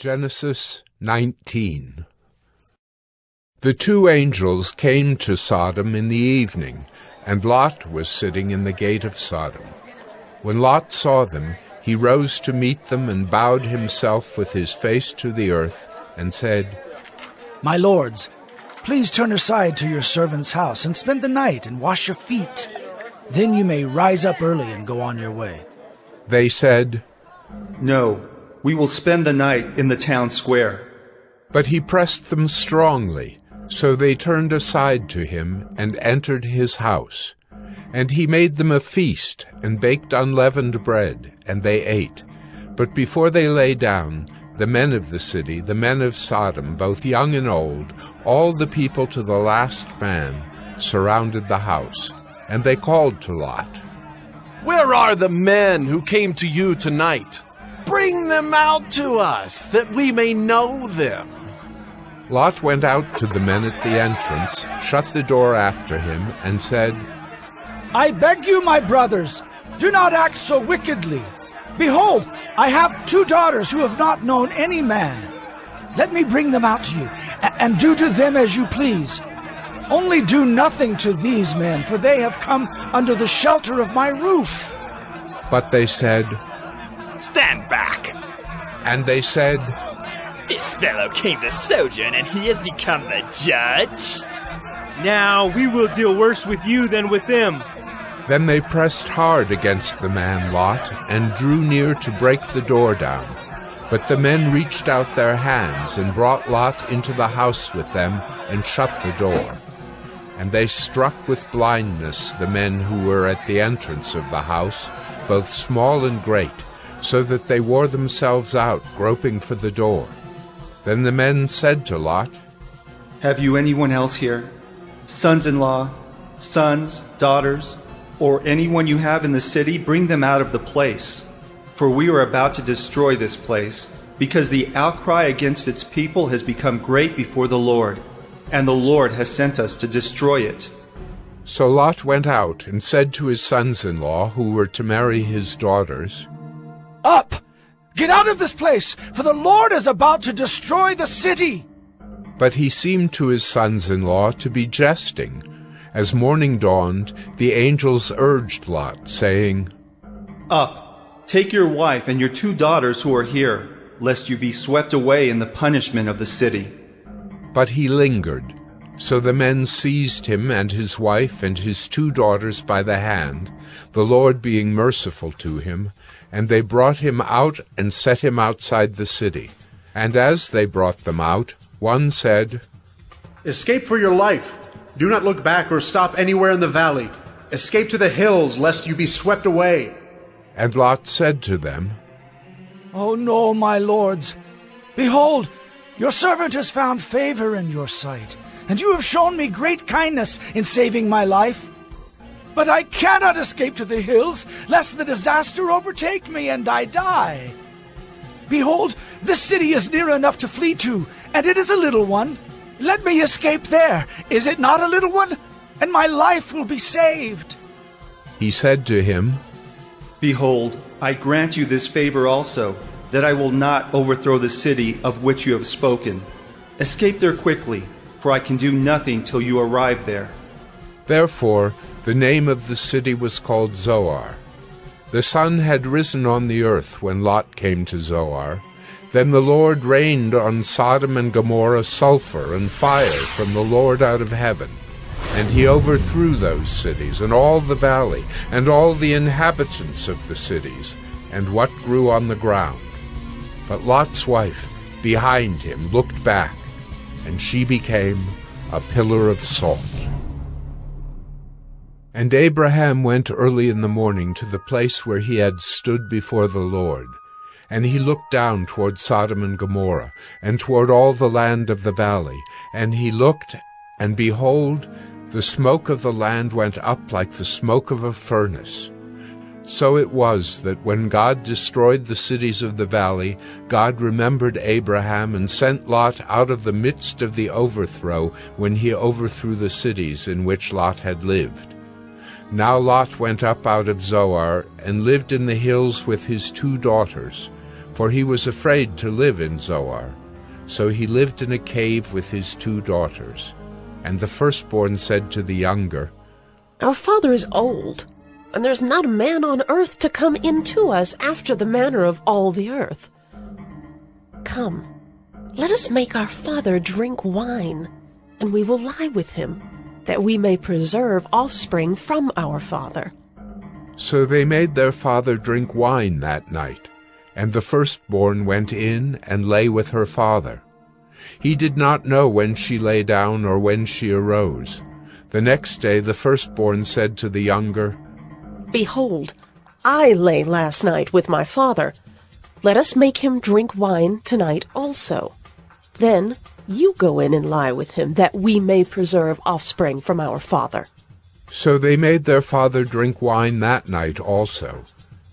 Genesis 19. The two angels came to Sodom in the evening, and Lot was sitting in the gate of Sodom. When Lot saw them, he rose to meet them and bowed himself with his face to the earth, and said, "My lords, please turn aside to your servant's house and spend the night and wash your feet. Then you may rise up early and go on your way." They said, "No, we will spend the night in the town square." But he pressed them strongly, so they turned aside to him and entered his house. And he made them a feast and baked unleavened bread, and they ate. But before they lay down, the men of the city, the men of Sodom, both young and old, all the people to the last man, surrounded the house. And they called to Lot, "Where are the men who came to you tonight? Bring them out to us, that we may know them." Lot went out to the men at the entrance, shut the door after him, and said, "I beg you, my brothers, do not act so wickedly. Behold, I have 2 daughters who have not known any man. Let me bring them out to you, and do to them as you please. Only do nothing to these men, for they have come under the shelter of my roof." But they said, "Stand back!" And they said, "This fellow came to sojourn, and he has become the judge." Now we will deal worse with you than with them. Then they pressed hard against the man Lot, and drew near to break the door down. But the men reached out their hands, and brought Lot into the house with them, and shut the door. And they struck with blindness the men who were at the entrance of the house, both small and great, so that they wore themselves out, groping for the door. Then the men said to Lot, "Have you anyone else here? Sons-in-law, sons, daughters, or anyone you have in the city? Bring them out of the place. For we are about to destroy this place, because the outcry against its people has become great before the Lord, and the Lord has sent us to destroy it." So Lot went out and said to his sons-in-law, who were to marry his daughters, "Up! Get out of this place, for the Lord is about to destroy the city." But he seemed to his sons-in-law to be jesting. As morning dawned, the angels urged Lot, saying, "Up, take your wife and your 2 daughters who are here, lest you be swept away in the punishment of the city." But he lingered. So the men seized him and his wife and his 2 daughters by the hand, the Lord being merciful to him, and they brought him out and set him outside the city. And as they brought them out, one said, "Escape for your life. Do not look back or stop anywhere in the valley. Escape to the hills, lest you be swept away." And Lot said to them, "Oh no, my lords. Behold, your servant has found favor in your sight, and you have shown me great kindness in saving my life. But I cannot escape to the hills, lest the disaster overtake me and I die. Behold, this city is near enough to flee to, and it is a little one. Let me escape there. Is it not a little one? And my life will be saved." He said to him, "Behold, I grant you this favor also, that I will not overthrow the city of which you have spoken. Escape there quickly, for I can do nothing till you arrive there." Therefore the name of the city was called Zoar. The sun had risen on the earth when Lot came to Zoar. Then the Lord rained on Sodom and Gomorrah sulfur and fire from the Lord out of heaven. And he overthrew those cities, and all the valley, and all the inhabitants of the cities, and what grew on the ground. But Lot's wife, behind him, looked back, and she became a pillar of salt. And Abraham went early in the morning to the place where he had stood before the Lord. And he looked down toward Sodom and Gomorrah, and toward all the land of the valley. And he looked, and behold, the smoke of the land went up like the smoke of a furnace. So it was that when God destroyed the cities of the valley, God remembered Abraham and sent Lot out of the midst of the overthrow when he overthrew the cities in which Lot had lived. Now Lot went up out of Zoar and lived in the hills with his 2 daughters. for he was afraid to live in Zoar. So he lived in a cave with his 2 daughters. And the firstborn said to the younger, Our father is old, and there's not a man on earth to come in to us after the manner of all the earth. Come, let us make our father drink wine, and we will lie with him, that we may preserve offspring from our father. So they made their father drink wine that night, and the firstborn went in and lay with her father. He did not know when she lay down or when she arose. The next day the firstborn said to the younger, Behold, I lay last night with my father. Let us make him drink wine tonight also. Then you go in and lie with him, that we may preserve offspring from our father. So they made their father drink wine that night also.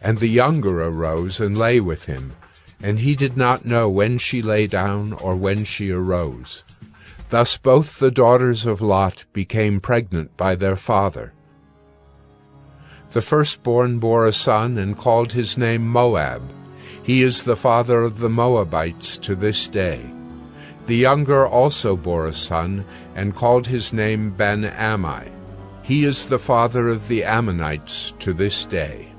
And the younger arose and lay with him, and he did not know when she lay down or when she arose. Thus both the daughters of Lot became pregnant by their father. The firstborn bore a son and called his name Moab. He is the father of the Moabites to this day. The younger also bore a son and called his name Ben-Ammi. He is the father of the Ammonites to this day.